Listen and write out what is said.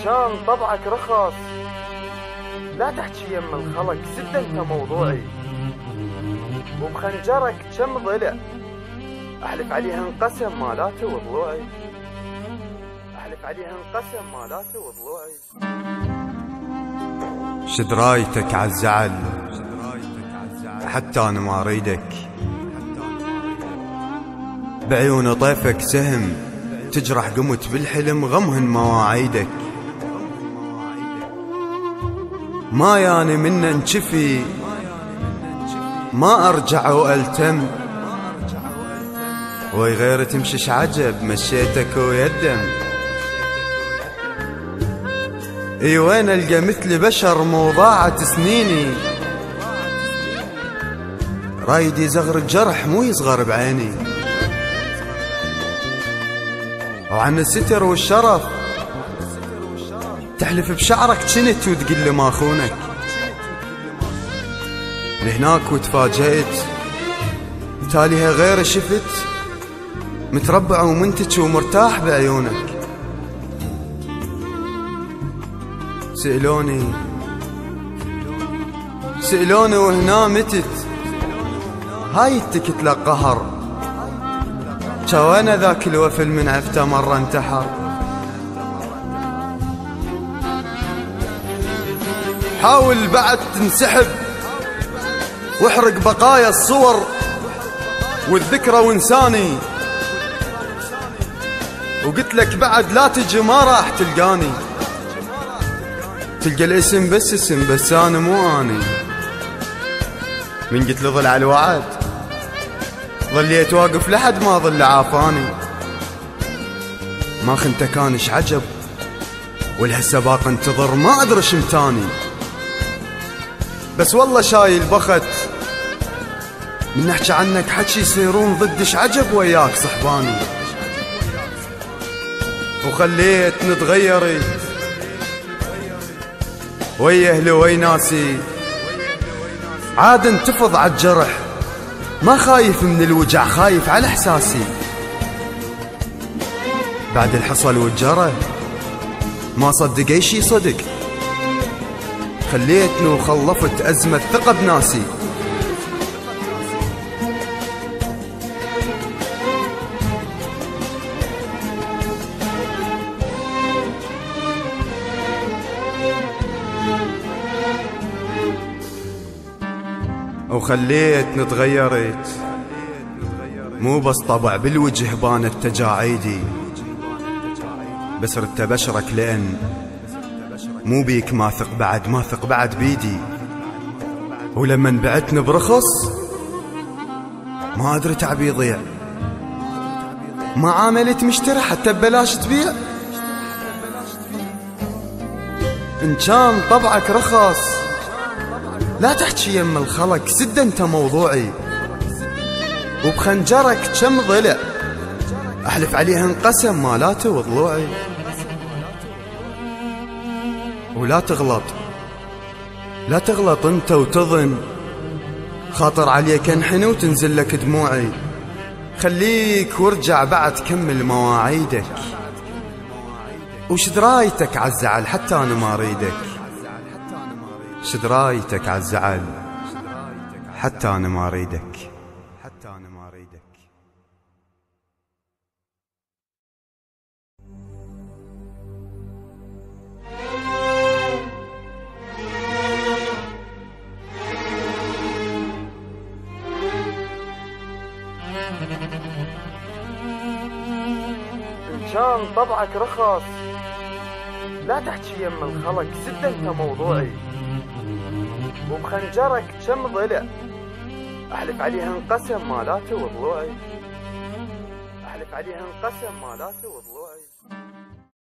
كان طبعك رخص لا تحكي يم الخلق سد انت موضوعي، وبخنجرك كم ضلع احلف عليها انقسم مالاته وضلوعي، احلف عليها انقسم مالاته وضلوعي. شد رايتك عالزعل حتى انا ما اريدك، بعيون طيفك سهم تجرح قمت بالحلم غمهن مواعيدك، ما ياني منا انشفي ما ارجع والتم، وي غير تمشيش عجب مشيتك ويدم، اي وين القى مثل بشر مو ضاعت سنيني، رايدي زغر الجرح مو يصغر بعيني، وعن الستر والشرف تحلف بشعرك جنت وتقل ما خونك، لهناك وتفاجأت تاليها غير شفت متربع ومنتج ومرتاح بعيونك، سألوني وهنا متت هاي التكت لقهر، شوانا ذاك الوفل من عفته مرة انتحر، حاول بعد تنسحب واحرق بقايا الصور والذكرى وانساني، وقلت لك بعد لا تجي ما راح تلقاني، تلقى الاسم بس اسم بس انا مو اني، من قلت لي ظل على الوعد ظليت واقف لحد ما ظل عافاني، ما خنت كانش عجب والهسه باق انتظر ما ادري شمتاني، بس والله شايل بخت من نحكي عنك حكي يصيرون ضدش عجب وياك صحباني، وخليتني تغيرت ويا اهلي ويا ناسي، عاد انتفض عالجرح ما خايف من الوجع خايف على احساسي، بعد الحصل والجرى ما صدق اي شي صدق، خليتني وخلفت ازمة ثقة بناسي، وخليتني تغيرت مو بس طبع بالوجه بانت تجاعيدي، بس ردت بشرك لأن مو بيك ما ثق بعد بيدي، ولما بعتني برخص ما أدري تعبي يضيع، ما عاملت مشتري حتى ببلاش تبيع، إن كان طبعك رخص لا تحكي يم الخلق سد انت موضوعي، وبخنجرك كم ضلع احلف عليها انقسم مالاته وضلوعي، ولا تغلط انت وتظن خاطر عليك انحني وتنزل لك دموعي، خليك وارجع بعد كمل مواعيدك، وشد رايتك عالزعل حتى انا ما اريدك، شد رايتك عالزعل حتى انا ما اريدك. إن كان طبعك رخص لا تحكي يم الخلق سد انت موضوعي، وبخنجرك كم ضلع احلف عليها انقسم مالاته وضلوعي، احلف عليها انقسم مالاته وضلوعي.